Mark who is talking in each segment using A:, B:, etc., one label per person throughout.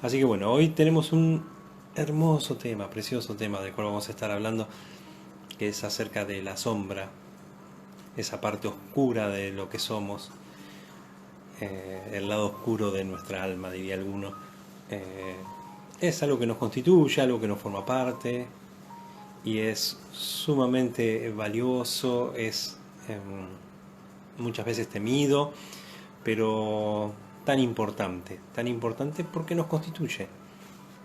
A: Así que bueno, hoy tenemos un hermoso tema, precioso tema del cual vamos a estar hablando, que es acerca de la sombra, esa parte oscura de lo que somos, el lado oscuro de nuestra alma, diría alguno. Eh, es algo que nos constituye, algo que nos forma parte y es sumamente valioso, es muchas veces temido, pero tan importante porque nos constituye.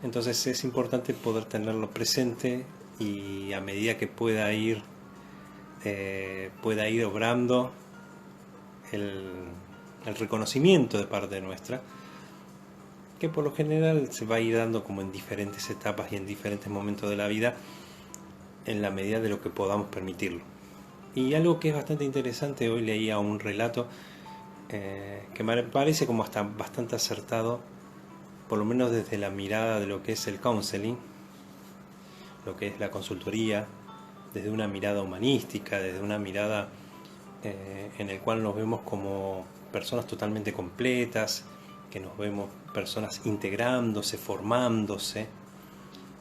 A: Entonces es importante poder tenerlo presente y a medida que pueda ir obrando el, el reconocimiento de parte nuestra, que por lo general se va a ir dando como en diferentes etapas y en diferentes momentos de la vida, en la medida de lo que podamos permitirlo. Y algo que es bastante interesante, hoy leía un relato que me parece como hasta bastante acertado, por lo menos desde la mirada de lo que es el counseling, lo que es la consultoría, desde una mirada humanística, desde una mirada en el cual nos vemos como personas totalmente completas, que nos vemos personas integrándose, formándose,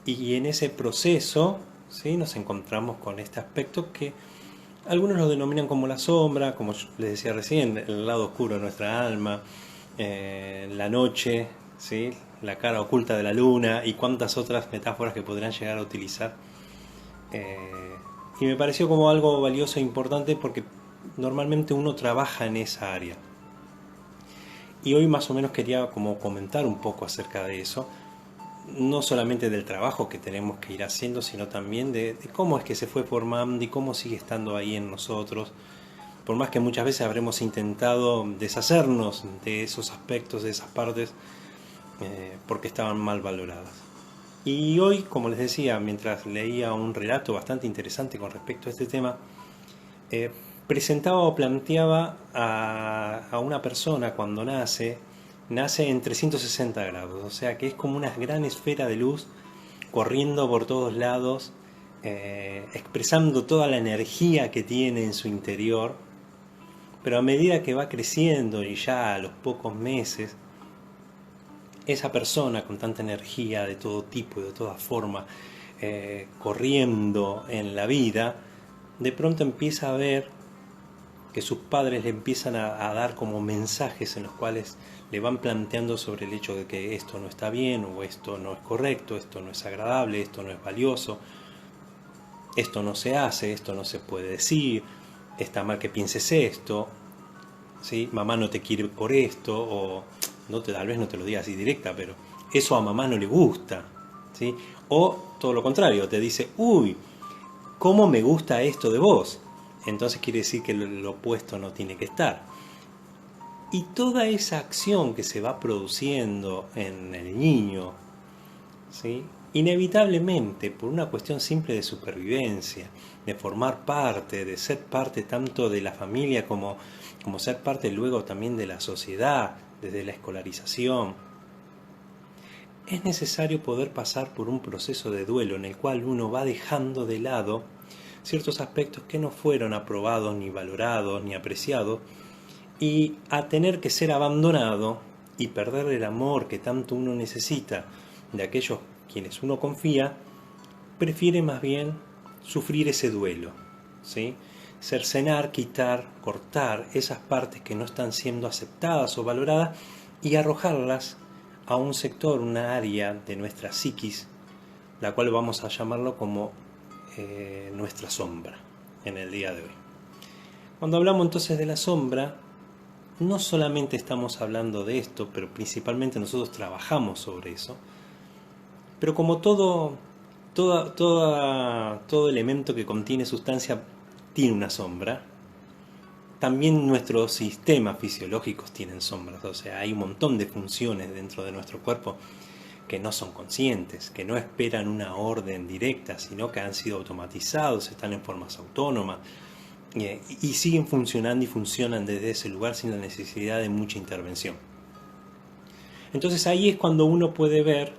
A: y en ese proceso, ¿sí?, nos encontramos con este aspecto que algunos lo denominan como la sombra, como les decía recién, el lado oscuro de nuestra alma, la noche, ¿sí?, la cara oculta de la luna y cuantas otras metáforas que podrían llegar a utilizar. Y me pareció como algo valioso e importante porque normalmente uno trabaja en esa área. Y hoy más o menos quería como comentar un poco acerca de eso, no solamente del trabajo que tenemos que ir haciendo, sino también de cómo es que se fue formando y cómo sigue estando ahí en nosotros, por más que muchas veces habremos intentado deshacernos de esos aspectos, de esas partes, porque estaban mal valoradas. Y hoy, como les decía, mientras leía un relato bastante interesante con respecto a este tema, eh, presentaba o planteaba a una persona cuando nace en 360 grados, o sea que es como una gran esfera de luz corriendo por todos lados, expresando toda la energía que tiene en su interior, pero a medida que va creciendo y ya a los pocos meses, esa persona con tanta energía de todo tipo y de toda forma, corriendo en la vida, de pronto empieza a ver que sus padres le empiezan a dar como mensajes en los cuales le van planteando sobre el hecho de que esto no está bien, o esto no es correcto, esto no es agradable, esto no es valioso, esto no se hace, esto no se puede decir, está mal que pienses esto, ¿sí?, mamá no te quiere por esto, o tal vez no te lo diga así directa, pero eso a mamá no le gusta, ¿sí? O todo lo contrario, te dice, uy, ¿cómo me gusta esto de vos? Entonces quiere decir que lo opuesto no tiene que estar. Y toda esa acción que se va produciendo en el niño, ¿sí?, inevitablemente, por una cuestión simple de supervivencia, de formar parte, de ser parte tanto de la familia como ser parte luego también de la sociedad, desde la escolarización, es necesario poder pasar por un proceso de duelo en el cual uno va dejando de lado ciertos aspectos que no fueron aprobados, ni valorados, ni apreciados, y a tener que ser abandonado y perder el amor que tanto uno necesita de aquellos quienes uno confía, prefiere más bien sufrir ese duelo, ¿sí?, cercenar, quitar, cortar esas partes que no están siendo aceptadas o valoradas y arrojarlas a un sector, una área de nuestra psiquis, la cual vamos a llamarlo como nuestra sombra en el día de hoy. Cuando hablamos entonces de la sombra, no solamente estamos hablando de esto, pero principalmente nosotros trabajamos sobre eso, pero como todo elemento que contiene sustancia tiene una sombra, también nuestros sistemas fisiológicos tienen sombras, o sea, hay un montón de funciones dentro de nuestro cuerpo que no son conscientes, que no esperan una orden directa, sino que han sido automatizados, están en formas autónomas y siguen funcionando y funcionan desde ese lugar sin la necesidad de mucha intervención. Entonces ahí es cuando uno puede ver,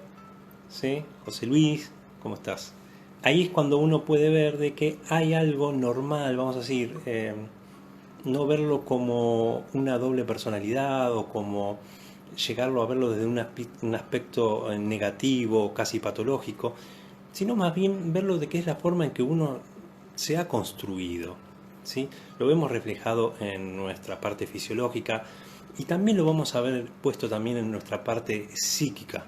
A: ¿sí?, José Luis, ¿cómo estás? Ahí es cuando uno puede ver de que hay algo normal, vamos a decir, no verlo como una doble personalidad o como llegarlo a verlo desde un aspecto negativo, casi patológico, sino más bien verlo de qué es la forma en que uno se ha construido, ¿sí? Lo vemos reflejado en nuestra parte fisiológica y también lo vamos a ver puesto también en nuestra parte psíquica,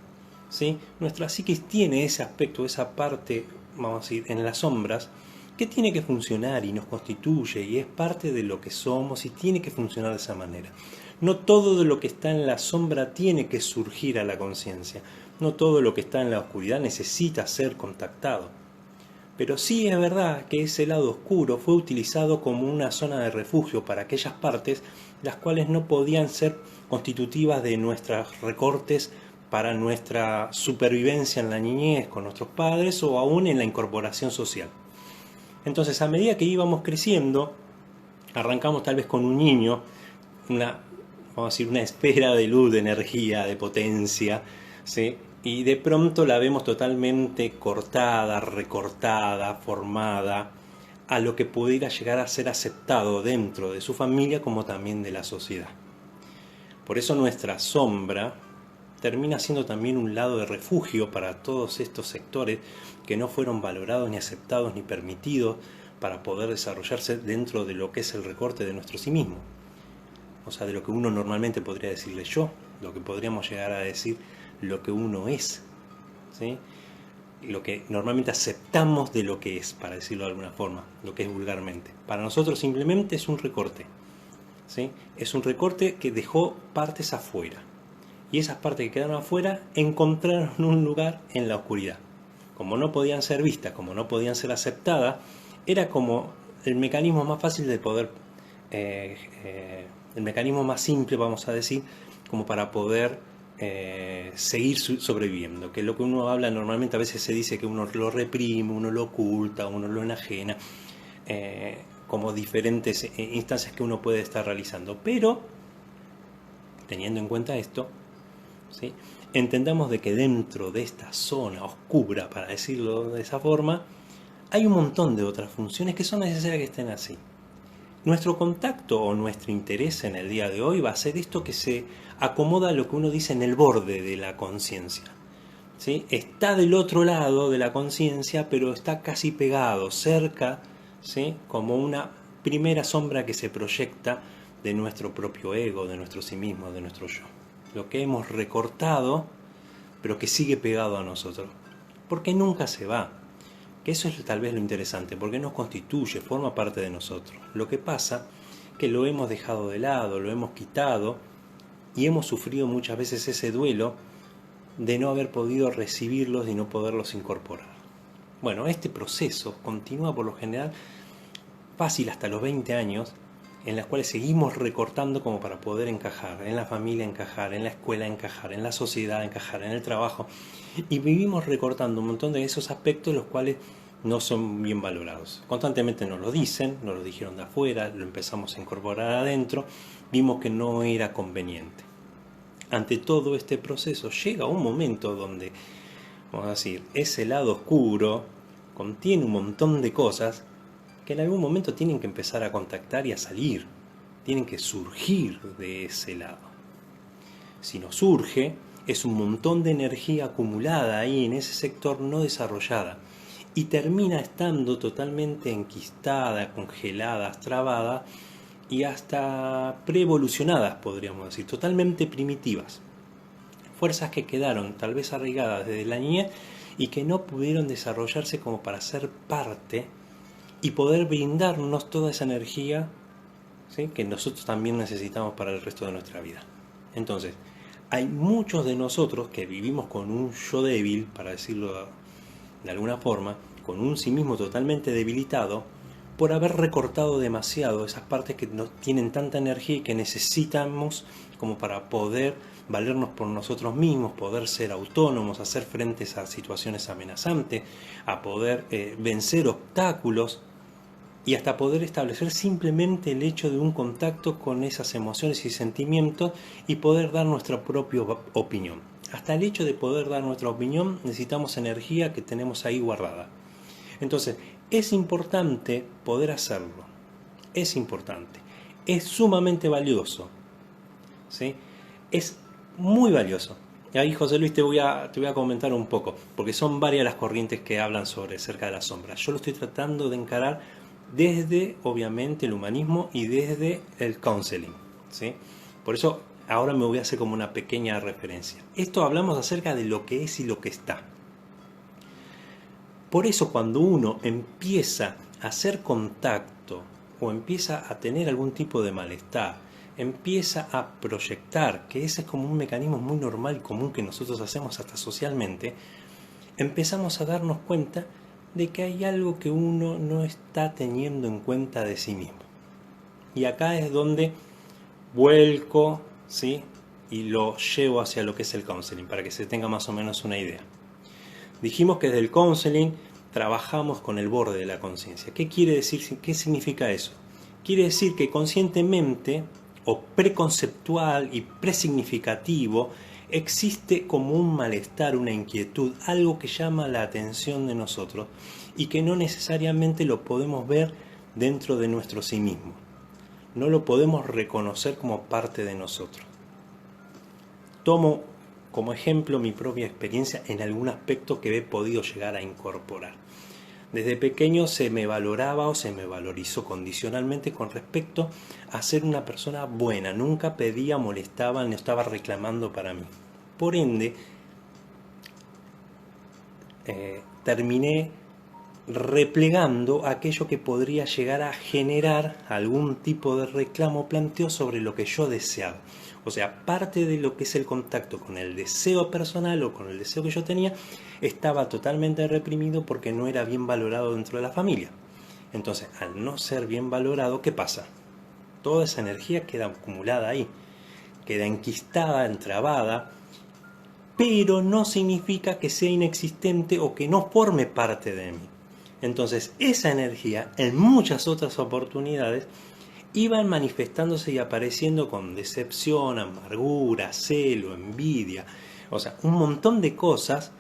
A: ¿sí? Nuestra psiquis tiene ese aspecto, esa parte, vamos a decir, en las sombras, que tiene que funcionar y nos constituye y es parte de lo que somos y tiene que funcionar de esa manera. No todo de lo que está en la sombra tiene que surgir a la conciencia, no todo lo que está en la oscuridad necesita ser contactado. Pero sí es verdad que ese lado oscuro fue utilizado como una zona de refugio para aquellas partes las cuales no podían ser constitutivas de nuestros recortes para nuestra supervivencia en la niñez con nuestros padres o aún en la incorporación social. Entonces, a medida que íbamos creciendo, arrancamos tal vez con un niño, vamos a decir, una esfera de luz, de energía, de potencia, ¿sí? Y de pronto la vemos totalmente cortada, recortada, formada, a lo que pudiera llegar a ser aceptado dentro de su familia como también de la sociedad. Por eso nuestra sombra termina siendo también un lado de refugio para todos estos sectores que no fueron valorados ni aceptados ni permitidos para poder desarrollarse dentro de lo que es el recorte de nuestro sí mismo. O sea, de lo que uno normalmente podría decirle yo, lo que podríamos llegar a decir lo que uno es, ¿sí? Lo que normalmente aceptamos de lo que es, para decirlo de alguna forma, lo que es vulgarmente. Para nosotros simplemente es un recorte, ¿sí? Es un recorte que dejó partes afuera. Y esas partes que quedaron afuera encontraron un lugar en la oscuridad. Como no podían ser vistas, como no podían ser aceptadas, era como el mecanismo más fácil de poder, el mecanismo más simple, vamos a decir, como para poder seguir sobreviviendo. Que lo que uno habla normalmente, a veces se dice que uno lo reprime, uno lo oculta, uno lo enajena, como diferentes instancias que uno puede estar realizando. Pero, teniendo en cuenta esto, ¿sí? Entendamos de que dentro de esta zona oscura, para decirlo de esa forma, hay un montón de otras funciones que son necesarias que estén así. Nuestro contacto o nuestro interés en el día de hoy va a ser esto que se acomoda a lo que uno dice en el borde de la conciencia, ¿sí? Está del otro lado de la conciencia, pero está casi pegado, cerca, ¿sí? Como una primera sombra que se proyecta de nuestro propio ego, de nuestro sí mismo, de nuestro yo. Lo que hemos recortado, pero que sigue pegado a nosotros, porque nunca se va. Que eso es tal vez lo interesante, porque nos constituye, forma parte de nosotros. Lo que pasa que lo hemos dejado de lado, lo hemos quitado y hemos sufrido muchas veces ese duelo de no haber podido recibirlos y no poderlos incorporar. Bueno, este proceso continúa por lo general fácil hasta los 20 años, en las cuales seguimos recortando como para poder encajar, en la familia encajar, en la escuela encajar, en la sociedad encajar, en el trabajo, y vivimos recortando un montón de esos aspectos los cuales no son bien valorados. Constantemente nos lo dicen, nos lo dijeron de afuera, lo empezamos a incorporar adentro, vimos que no era conveniente. Ante todo este proceso llega un momento donde, vamos a decir, ese lado oscuro contiene un montón de cosas que en algún momento tienen que empezar a contactar y a salir, tienen que surgir de ese lado. Si no surge, es un montón de energía acumulada ahí en ese sector no desarrollada y termina estando totalmente enquistada, congelada, trabada y hasta preevolucionadas, podríamos decir, totalmente primitivas. Fuerzas que quedaron tal vez arraigadas desde la niñez y que no pudieron desarrollarse como para ser parte y poder brindarnos toda esa energía, ¿sí?, que nosotros también necesitamos para el resto de nuestra vida. Entonces, hay muchos de nosotros que vivimos con un yo débil, para decirlo de alguna forma, con un sí mismo totalmente debilitado, por haber recortado demasiado esas partes que no tienen tanta energía y que necesitamos como para poder valernos por nosotros mismos, poder ser autónomos, hacer frente a situaciones amenazantes, a poder vencer obstáculos, y hasta poder establecer simplemente el hecho de un contacto con esas emociones y sentimientos y poder dar nuestra propia opinión. Hasta el hecho de poder dar nuestra opinión necesitamos energía que tenemos ahí guardada. Entonces, es importante poder hacerlo. Es importante. Es sumamente valioso, ¿sí? Es muy valioso. Y ahí, José Luis, te voy a comentar un poco, porque son varias las corrientes que hablan sobre cerca de la sombra. Yo lo estoy tratando de encarar desde, obviamente, el humanismo y desde el counseling, ¿sí? Por eso ahora me voy a hacer como una pequeña referencia. Esto hablamos acerca de lo que es y lo que está. Por eso cuando uno empieza a hacer contacto o empieza a tener algún tipo de malestar, empieza a proyectar, que ese es como un mecanismo muy normal y común que nosotros hacemos hasta socialmente, empezamos a darnos cuenta de que hay algo que uno no está teniendo en cuenta de sí mismo. Y acá es donde vuelco, ¿sí? Y lo llevo hacia lo que es el counseling, para que se tenga más o menos una idea. Dijimos que desde el counseling trabajamos con el borde de la conciencia. ¿Qué quiere decir? ¿Qué significa eso? Quiere decir que conscientemente o preconceptual y presignificativo existe como un malestar, una inquietud, algo que llama la atención de nosotros y que no necesariamente lo podemos ver dentro de nuestro sí mismo. No lo podemos reconocer como parte de nosotros. Tomo como ejemplo mi propia experiencia en algún aspecto que he podido llegar a incorporar. Desde pequeño se me valoraba o se me valorizó condicionalmente con respecto a ser una persona buena. Nunca pedía, molestaba, no estaba reclamando para mí. Por ende, terminé replegando aquello que podría llegar a generar algún tipo de reclamo planteo sobre lo que yo deseaba. O sea, parte de lo que es el contacto con el deseo personal o con el deseo que yo tenía estaba totalmente reprimido porque no era bien valorado dentro de la familia. Entonces, al no ser bien valorado, ¿qué pasa? Toda esa energía queda acumulada ahí, queda enquistada, entrabada, pero no significa que sea inexistente o que no forme parte de mí. Entonces, esa energía, en muchas otras oportunidades, iban manifestándose y apareciendo con decepción, amargura, celo, envidia, o sea, un montón de cosas.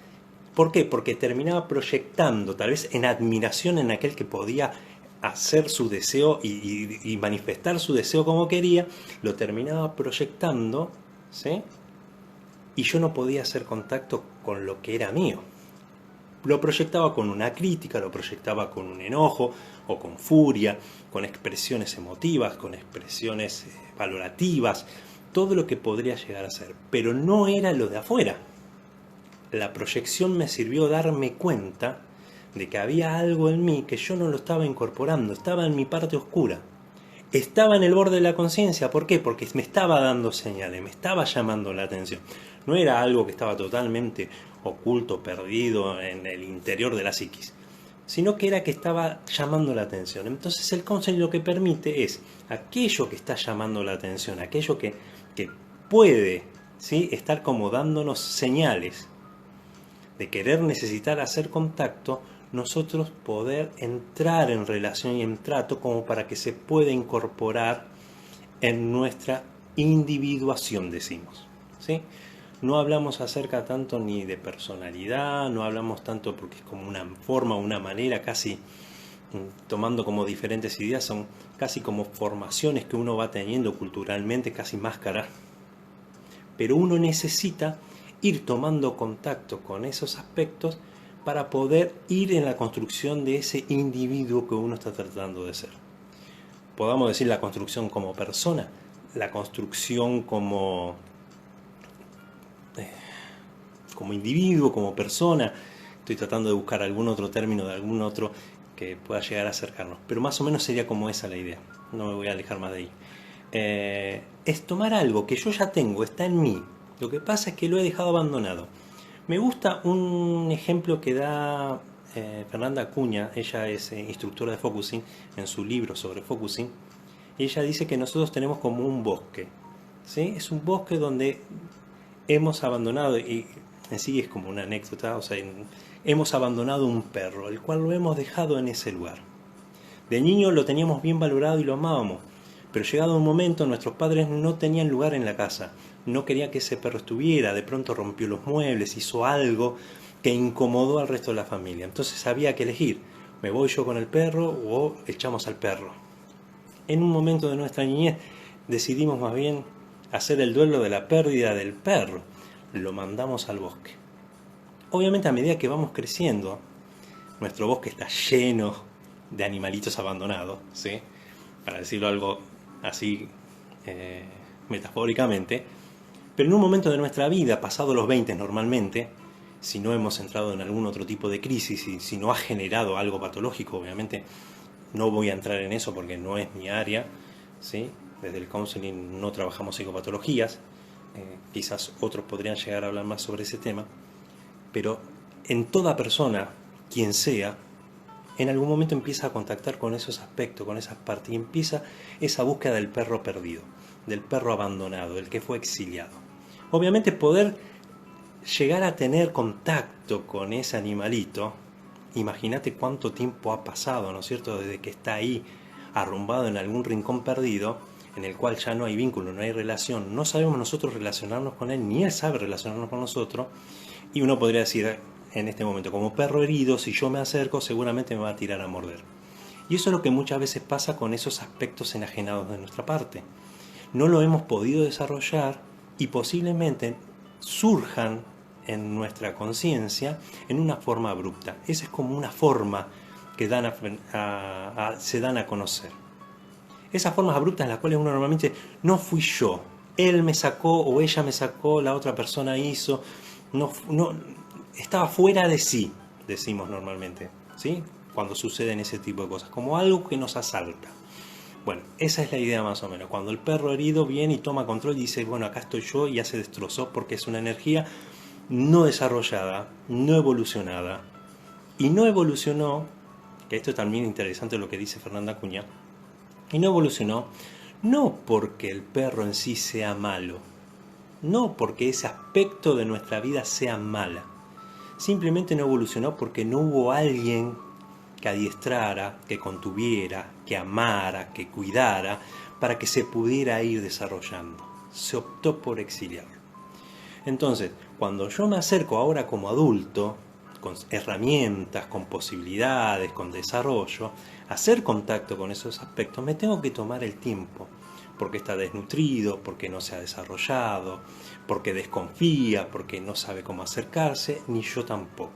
A: ¿Por qué? Porque terminaba proyectando, tal vez en admiración en aquel que podía hacer su deseo y manifestar su deseo como quería, lo terminaba proyectando, ¿sí? Y yo no podía hacer contacto con lo que era mío. Lo proyectaba con una crítica, lo proyectaba con un enojo o con furia, con expresiones emotivas, con expresiones valorativas, todo lo que podría llegar a ser. Pero no era lo de afuera. La proyección me sirvió darme cuenta de que había algo en mí que yo no lo estaba incorporando, estaba en mi parte oscura. Estaba en el borde de la conciencia, ¿por qué? Porque me estaba dando señales, me estaba llamando la atención. No era algo que estaba totalmente oculto, perdido en el interior de la psiquis, sino que era que estaba llamando la atención. Entonces el counseling lo que permite es aquello que está llamando la atención, aquello que puede, ¿sí?, estar como dándonos señales de querer necesitar hacer contacto, nosotros poder entrar en relación y en trato como para que se pueda incorporar en nuestra individuación, decimos, ¿sí? No hablamos acerca tanto ni de personalidad, no hablamos tanto porque es como una forma, una manera, casi tomando como diferentes ideas, son casi como formaciones que uno va teniendo culturalmente, casi máscaras. Pero uno necesita ir tomando contacto con esos aspectos para poder ir en la construcción de ese individuo que uno está tratando de ser. Podamos decir la construcción como persona, la construcción como individuo, como persona. Estoy tratando de buscar algún otro término de algún otro que pueda llegar a acercarnos, pero más o menos sería como esa la idea. No me voy a alejar más de ahí. Es tomar algo que yo ya tengo, está en mí. Lo que pasa es que lo he dejado abandonado. Me gusta un ejemplo que da Fernanda Acuña. Ella es instructora de focusing, en su libro sobre focusing, y ella dice que nosotros tenemos como un bosque, ¿sí? Es un bosque donde hemos abandonado, y en sí es como una anécdota, o sea, hemos abandonado un perro, el cual lo hemos dejado en ese lugar. De niño lo teníamos bien valorado y lo amábamos, pero llegado un momento nuestros padres no tenían lugar en la casa, no querían que ese perro estuviera, de pronto rompió los muebles, hizo algo que incomodó al resto de la familia. Entonces había que elegir, me voy yo con el perro o echamos al perro. En un momento de nuestra niñez decidimos más bien hacer el duelo de la pérdida del perro. Lo mandamos al bosque. Obviamente a medida que vamos creciendo, nuestro bosque está lleno de animalitos abandonados, ¿sí? Para decirlo algo así metafóricamente, pero en un momento de nuestra vida, pasado los 20 normalmente, si no hemos entrado en algún otro tipo de crisis y si no ha generado algo patológico, obviamente no voy a entrar en eso porque no es mi área, ¿sí? Desde el counseling no trabajamos psicopatologías, quizás otros podrían llegar a hablar más sobre ese tema, pero en toda persona, quien sea, en algún momento empieza a contactar con esos aspectos, con esas partes, y empieza esa búsqueda del perro perdido, del perro abandonado, del que fue exiliado. Obviamente poder llegar a tener contacto con ese animalito, imagínate cuánto tiempo ha pasado, ¿no es cierto?, desde que está ahí arrumbado en algún rincón perdido, en el cual ya no hay vínculo, no hay relación, no sabemos nosotros relacionarnos con él, ni él sabe relacionarnos con nosotros, y uno podría decir en este momento, como perro herido, si yo me acerco seguramente me va a tirar a morder. Y eso es lo que muchas veces pasa con esos aspectos enajenados de nuestra parte. No lo hemos podido desarrollar y posiblemente surjan en nuestra conciencia en una forma abrupta. Esa es como una forma que se dan a conocer. Esas formas abruptas en las cuales uno normalmente no fui yo, él me sacó o ella me sacó, la otra persona hizo, no estaba fuera de sí, decimos normalmente, ¿sí? Cuando suceden ese tipo de cosas, como algo que nos asalta. Bueno, esa es la idea más o menos. Cuando el perro herido viene y toma control y dice, bueno, acá estoy yo, y ya se destrozó porque es una energía no desarrollada, no evolucionada. Y no evolucionó, que esto es también interesante lo que dice Fernanda Acuña, y no evolucionó no porque el perro en sí sea malo, no porque ese aspecto de nuestra vida sea mala. Simplemente no evolucionó porque no hubo alguien que adiestrara, que contuviera, que amara, que cuidara, para que se pudiera ir desarrollando. Se optó por exiliarlo. Entonces, cuando yo me acerco ahora como adulto, con herramientas, con posibilidades, con desarrollo, a hacer contacto con esos aspectos, me tengo que tomar el tiempo, porque está desnutrido, porque no se ha desarrollado, porque desconfía, porque no sabe cómo acercarse, ni yo tampoco.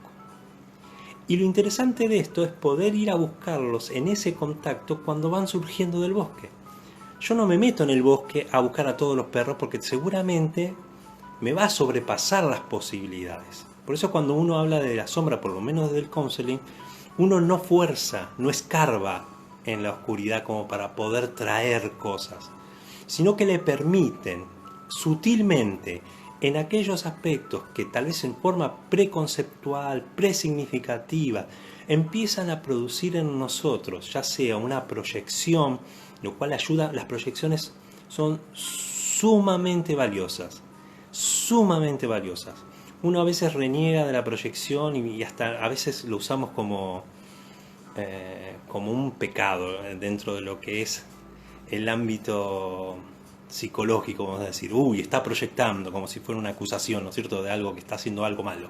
A: Y lo interesante de esto es poder ir a buscarlos en ese contacto cuando van surgiendo del bosque. Yo no me meto en el bosque a buscar a todos los perros porque seguramente me va a sobrepasar las posibilidades. Por eso cuando uno habla de la sombra, por lo menos desde el counseling, uno no fuerza, no escarba en la oscuridad como para poder traer cosas, sino que le permiten sutilmente en aquellos aspectos que tal vez en forma preconceptual, presignificativa, empiezan a producir en nosotros, ya sea una proyección, lo cual ayuda, las proyecciones son sumamente valiosas, sumamente valiosas. Uno a veces reniega de la proyección y hasta a veces lo usamos como un pecado dentro de lo que es el ámbito psicológico, vamos a decir, está proyectando, como si fuera una acusación, ¿no es cierto?, de algo que está haciendo algo malo.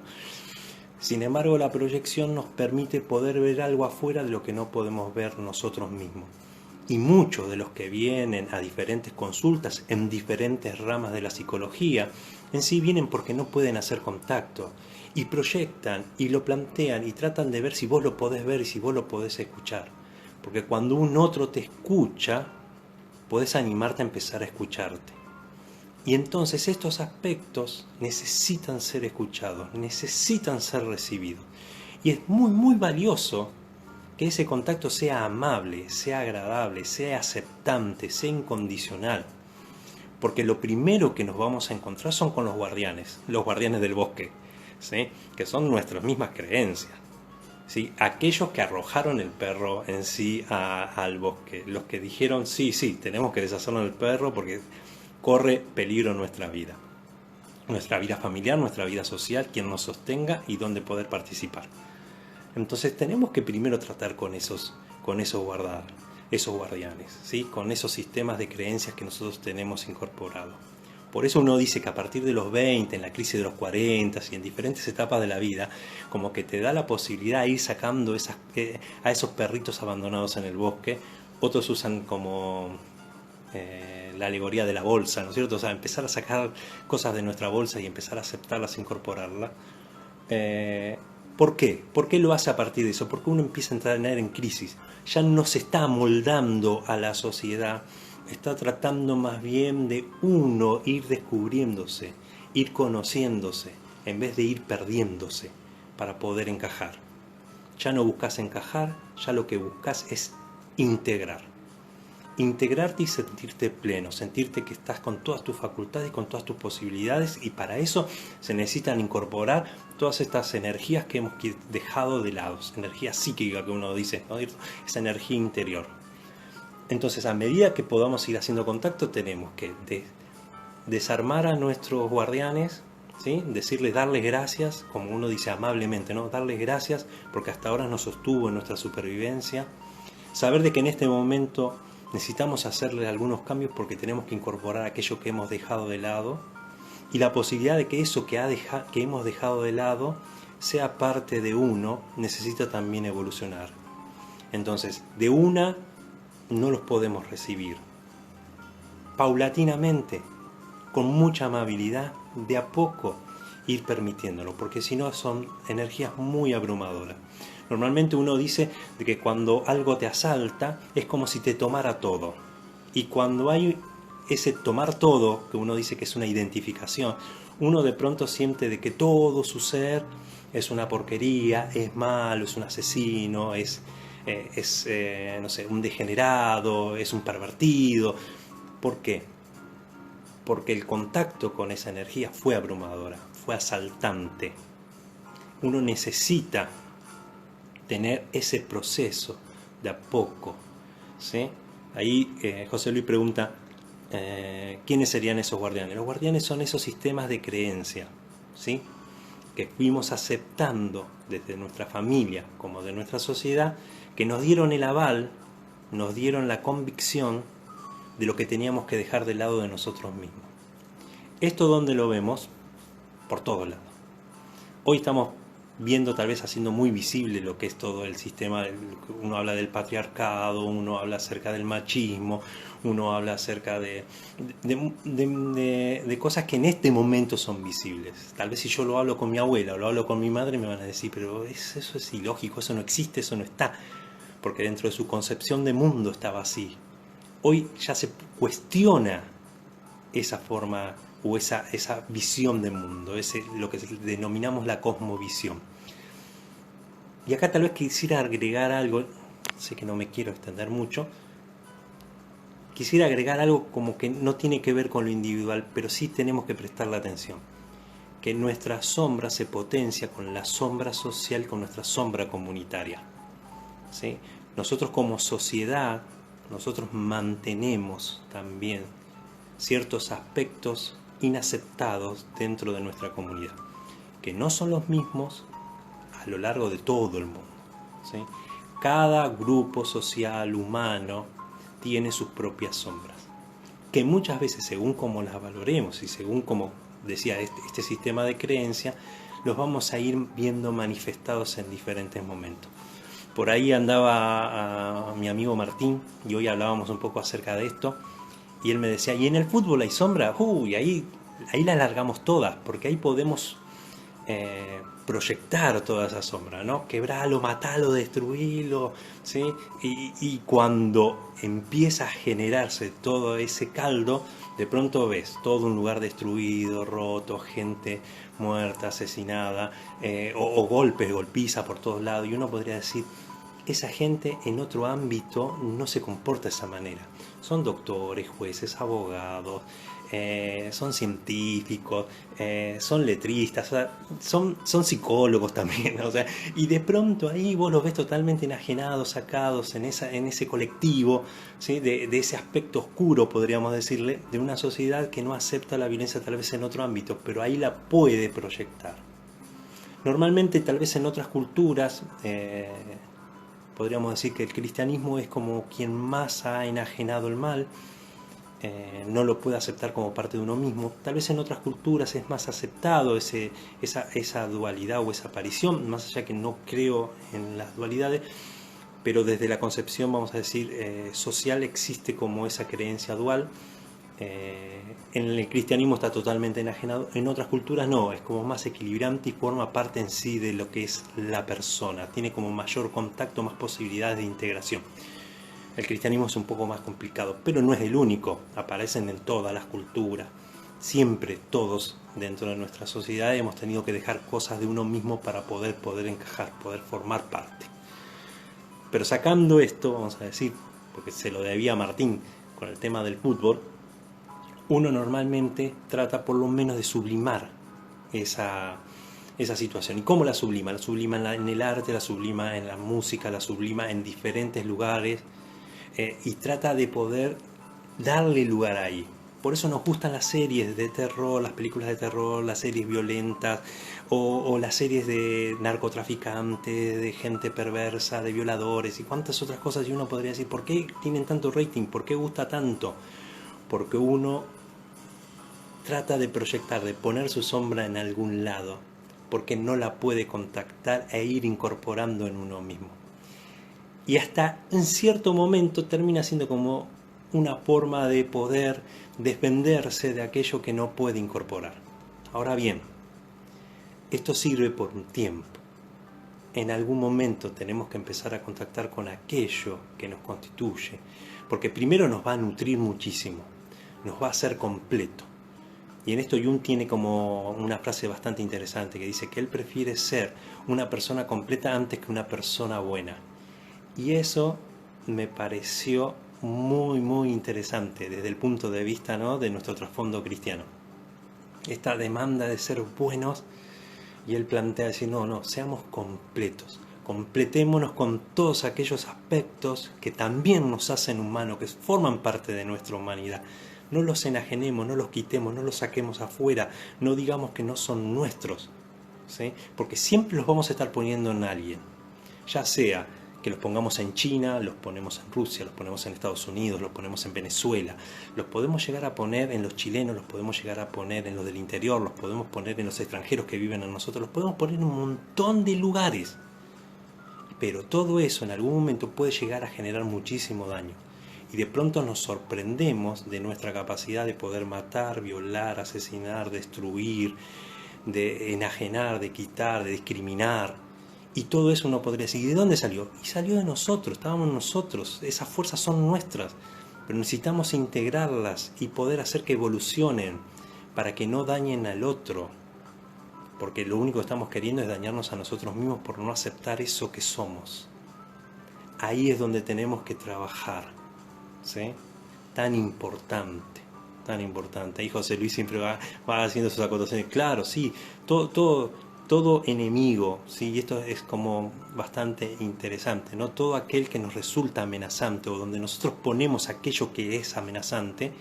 A: Sin embargo, la proyección nos permite poder ver algo afuera de lo que no podemos ver nosotros mismos. Y muchos de los que vienen a diferentes consultas en diferentes ramas de la psicología, en sí vienen porque no pueden hacer contacto y proyectan y lo plantean y tratan de ver si vos lo podés ver y si vos lo podés escuchar. Porque cuando un otro te escucha, podés animarte a empezar a escucharte. Y entonces estos aspectos necesitan ser escuchados, necesitan ser recibidos. Y es muy, muy valioso que ese contacto sea amable, sea agradable, sea aceptante, sea incondicional. Porque lo primero que nos vamos a encontrar son con los guardianes del bosque, ¿sí?, que son nuestras mismas creencias, ¿sí?, aquellos que arrojaron el perro en sí al bosque, los que dijeron, sí, tenemos que deshacernos del perro porque corre peligro nuestra vida familiar, nuestra vida social, quien nos sostenga y dónde poder participar. Entonces tenemos que primero tratar con esos guardianes, ¿sí?, con esos sistemas de creencias que nosotros tenemos incorporados. Por eso uno dice que a partir de los 20, en la crisis de los 40 y en diferentes etapas de la vida, como que te da la posibilidad de ir sacando a esos perritos abandonados en el bosque. Otros usan como la alegoría de la bolsa, ¿no es cierto? O sea, empezar a sacar cosas de nuestra bolsa y empezar a aceptarlas, incorporarlas. ¿Por qué? ¿Por qué lo hace a partir de eso? Porque uno empieza a entrar en crisis. Ya no se está amoldando a la sociedad, está tratando más bien de uno ir descubriéndose, ir conociéndose, en vez de ir perdiéndose para poder encajar. Ya no buscas encajar, ya lo que buscas es integrar. Integrarte y sentirte pleno, sentirte que estás con todas tus facultades, con todas tus posibilidades, y para eso se necesitan incorporar todas estas energías que hemos dejado de lado, energía psíquica que uno dice, ¿no? Esa energía interior. Entonces, a medida que podamos ir haciendo contacto, tenemos que desarmar a nuestros guardianes, ¿sí? Decirles, darles gracias, como uno dice amablemente, ¿no? Darles gracias porque hasta ahora nos sostuvo en nuestra supervivencia. Saber de que en este momento necesitamos hacerle algunos cambios porque tenemos que incorporar aquello que hemos dejado de lado, y la posibilidad de que eso que hemos dejado de lado sea parte de uno necesita también evolucionar. Entonces, de una no los podemos recibir. Paulatinamente, con mucha amabilidad, de a poco ir permitiéndolo, porque si no son energías muy abrumadoras. Normalmente uno dice de que cuando algo te asalta es como si te tomara todo. Y cuando hay ese tomar todo, que uno dice que es una identificación, uno de pronto siente de que todo su ser es una porquería, es malo, es un asesino, es no sé, un degenerado, es un pervertido. ¿Por qué? Porque el contacto con esa energía fue abrumadora, fue asaltante. Uno necesita tener ese proceso de a poco, ¿sí? Ahí José Luis pregunta, ¿quiénes serían esos guardianes? Los guardianes son esos sistemas de creencia, ¿sí? Que fuimos aceptando desde nuestra familia como de nuestra sociedad, que nos dieron el aval, nos dieron la convicción de lo que teníamos que dejar de lado de nosotros mismos. ¿Esto dónde lo vemos? Por todos lados. Hoy estamos viendo, tal vez haciendo muy visible lo que es todo el sistema. Uno habla del patriarcado, uno habla acerca del machismo, uno habla acerca de cosas que en este momento son visibles. Tal vez si yo lo hablo con mi abuela o lo hablo con mi madre me van a decir, pero eso es ilógico, eso no existe, eso no está, porque dentro de su concepción de mundo estaba así. Hoy ya se cuestiona esa forma o esa visión de mundo, lo que denominamos la cosmovisión. Y acá tal vez quisiera agregar algo, sé que no me quiero extender mucho, quisiera agregar algo como que no tiene que ver con lo individual, pero sí tenemos que prestarle atención, que nuestra sombra se potencia con la sombra social, con nuestra sombra comunitaria, ¿sí? Nosotros como sociedad, nosotros mantenemos también ciertos aspectos inaceptados dentro de nuestra comunidad, que no son los mismos a lo largo de todo el mundo, ¿sí? Cada grupo social humano tiene sus propias sombras, que muchas veces, según como las valoremos y según como decía este sistema de creencia, los vamos a ir viendo manifestados en diferentes momentos. Por ahí andaba mi amigo Martín y hoy hablábamos un poco acerca de esto, y él me decía, ¿y en el fútbol hay sombra? Uy, ahí la largamos todas, porque ahí podemos proyectar toda esa sombra, ¿no? Quebrarlo, matarlo, destruirlo, ¿sí? Y cuando empieza a generarse todo ese caldo, de pronto ves todo un lugar destruido, roto, gente muerta, asesinada, o golpes, golpiza por todos lados, y uno podría decir, esa gente en otro ámbito no se comporta de esa manera. Son doctores, jueces, abogados, son científicos, son letristas, o sea, son psicólogos también, o sea, y de pronto ahí vos los ves totalmente enajenados, sacados en ese colectivo, ¿sí? de ese aspecto oscuro, podríamos decirle, de una sociedad que no acepta la violencia tal vez en otro ámbito, pero ahí la puede proyectar. Normalmente tal vez en otras culturas podríamos decir que el cristianismo es como quien más ha enajenado el mal, no lo puede aceptar como parte de uno mismo. Tal vez en otras culturas es más aceptado esa dualidad o esa aparición, más allá que no creo en las dualidades, pero desde la concepción, vamos a decir, social existe como esa creencia dual, En el cristianismo está totalmente enajenado, en otras culturas no, es como más equilibrante y forma parte en sí de lo que es la persona, tiene como mayor contacto, más posibilidades de integración. El cristianismo es un poco más complicado, pero no es el único, aparecen en todas las culturas. Siempre todos dentro de nuestra sociedad hemos tenido que dejar cosas de uno mismo para poder encajar, poder formar parte. Pero sacando esto, vamos a decir, porque se lo debía a Martín con el tema del fútbol, uno normalmente trata por lo menos de sublimar esa situación. ¿Y cómo la sublima? La sublima en el arte, la sublima en la música, la sublima en diferentes lugares, y trata de poder darle lugar ahí. Por eso nos gustan las series de terror, las películas de terror, las series violentas o las series de narcotraficantes, de gente perversa, de violadores y cuantas otras cosas. Y uno podría decir, ¿por qué tienen tanto rating? ¿Por qué gusta tanto? Porque uno trata de proyectar, de poner su sombra en algún lado, porque no la puede contactar e ir incorporando en uno mismo. Y hasta en cierto momento termina siendo como una forma de poder desprenderse de aquello que no puede incorporar. Ahora bien, esto sirve por un tiempo. En algún momento tenemos que empezar a contactar con aquello que nos constituye, porque primero nos va a nutrir muchísimo, nos va a hacer completo. Y en esto Jung tiene como una frase bastante interesante que dice que él prefiere ser una persona completa antes que una persona buena. Y eso me pareció muy, muy interesante desde el punto de vista, ¿no?, de nuestro trasfondo cristiano. Esta demanda de ser buenos, y él plantea decir, no, seamos completos. Completémonos con todos aquellos aspectos que también nos hacen humanos, que forman parte de nuestra humanidad. No los enajenemos, no los quitemos, no los saquemos afuera, no digamos que no son nuestros, ¿sí? Porque siempre los vamos a estar poniendo en alguien, ya sea que los pongamos en China, los ponemos en Rusia, los ponemos en Estados Unidos, los ponemos en Venezuela, los podemos llegar a poner en los chilenos, los podemos llegar a poner en los del interior, los podemos poner en los extranjeros que viven en nosotros, los podemos poner en un montón de lugares. Pero todo eso en algún momento puede llegar a generar muchísimo daño. Y de pronto nos sorprendemos de nuestra capacidad de poder matar, violar, asesinar, destruir, de enajenar, de quitar, de discriminar. Y todo eso uno podría decir, ¿de dónde salió? Y salió de nosotros, estábamos nosotros, esas fuerzas son nuestras, pero necesitamos integrarlas y poder hacer que evolucionen para que no dañen al otro, porque lo único que estamos queriendo es dañarnos a nosotros mismos por no aceptar eso que somos. Ahí es donde tenemos que trabajar, ¿sí? Tan importante. Ahí José Luis siempre va haciendo sus acotaciones. Claro, sí, todo enemigo, ¿sí? Y esto es como bastante interesante, ¿no? Todo aquel que nos resulta amenazante o donde nosotros ponemos aquello que es amenazante,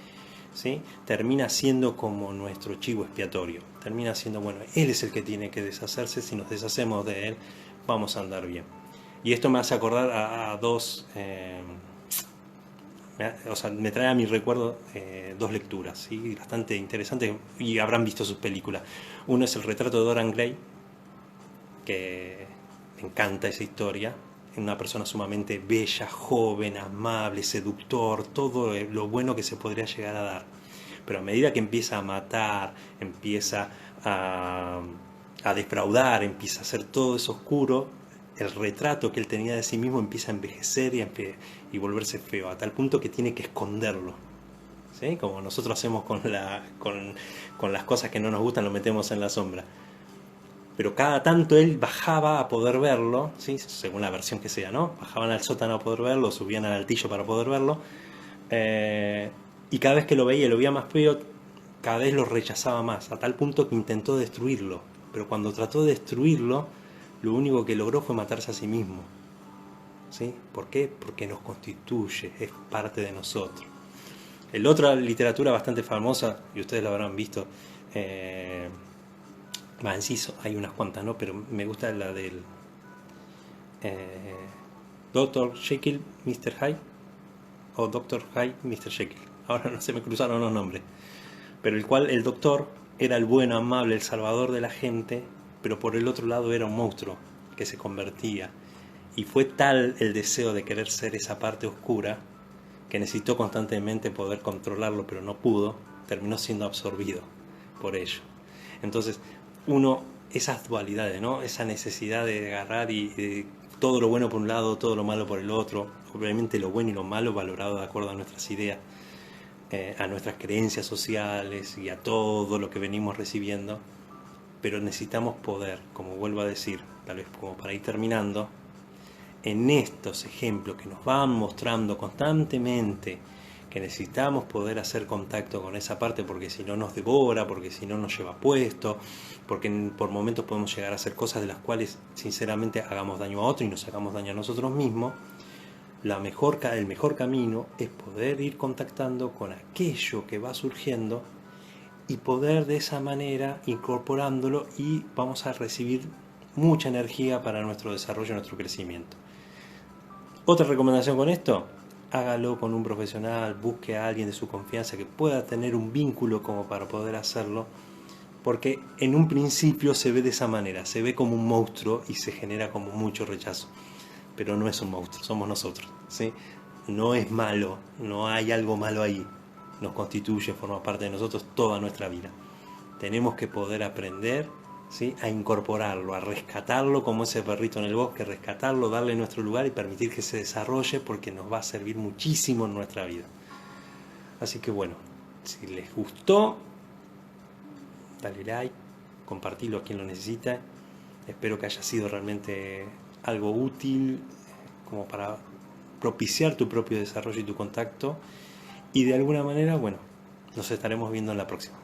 A: ¿sí?, termina siendo como nuestro chivo expiatorio. Termina siendo, bueno, él es el que tiene que deshacerse. Si nos deshacemos de él, vamos a andar bien. Y esto me hace acordar a dos... me trae a mi recuerdo dos lecturas, ¿sí?, bastante interesantes, y habrán visto sus películas. Uno es El retrato de Dorian Gray, que me encanta esa historia. Una persona sumamente bella, joven, amable, seductor, todo lo bueno que se podría llegar a dar. Pero a medida que empieza a matar, empieza a defraudar, empieza a hacer todo eso oscuro, el retrato que él tenía de sí mismo empieza a envejecer y volverse feo, a tal punto que tiene que esconderlo, ¿sí? Como nosotros hacemos con las cosas que no nos gustan, lo metemos en la sombra. Pero cada tanto él bajaba a poder verlo, ¿sí?, según la versión que sea, ¿no? Bajaban al sótano a poder verlo, subían al altillo para poder verlo, y cada vez que lo veía más feo, cada vez lo rechazaba más, a tal punto que intentó destruirlo. Pero cuando trató de destruirlo, lo único que logró fue matarse a sí mismo, ¿sí? ¿Por qué? Porque nos constituye, es parte de nosotros. La otra literatura bastante famosa, y ustedes la habrán visto, en sí hay unas cuantas, ¿no? Pero me gusta la del Dr. Jekyll, Mr. Hyde, o Dr. Hyde, Mr. Jekyll. Ahora no se me cruzaron los nombres. Pero el doctor era el bueno, amable, el salvador de la gente, pero por el otro lado era un monstruo que se convertía. Y fue tal el deseo de querer ser esa parte oscura que necesitó constantemente poder controlarlo, pero no pudo, terminó siendo absorbido por ello. Entonces, esas dualidades, ¿no? Esa necesidad de agarrar y de todo lo bueno por un lado, todo lo malo por el otro, obviamente lo bueno y lo malo valorado de acuerdo a nuestras ideas, a nuestras creencias sociales y a todo lo que venimos recibiendo, pero necesitamos poder, como vuelvo a decir, tal vez como para ir terminando, en estos ejemplos que nos van mostrando constantemente que necesitamos poder hacer contacto con esa parte porque si no nos devora, porque si no nos lleva puesto, porque por momentos podemos llegar a hacer cosas de las cuales sinceramente hagamos daño a otro y nos hagamos daño a nosotros mismos. El mejor camino es poder ir contactando con aquello que va surgiendo y poder de esa manera incorporándolo, y vamos a recibir mucha energía para nuestro desarrollo, nuestro crecimiento. Otra recomendación con esto: hágalo con un profesional, busque a alguien de su confianza que pueda tener un vínculo como para poder hacerlo, porque en un principio se ve de esa manera, se ve como un monstruo y se genera como mucho rechazo, pero no es un monstruo, somos nosotros, ¿sí? No es malo, no hay algo malo ahí, nos constituye, forma parte de nosotros toda nuestra vida. Tenemos que poder aprender, ¿sí?, a incorporarlo, a rescatarlo como ese perrito en el bosque, rescatarlo, darle nuestro lugar y permitir que se desarrolle, porque nos va a servir muchísimo en nuestra vida. Así que bueno, si les gustó, dale like, compartilo a quien lo necesita. Espero que haya sido realmente algo útil como para propiciar tu propio desarrollo y tu contacto. Y de alguna manera, bueno, nos estaremos viendo en la próxima.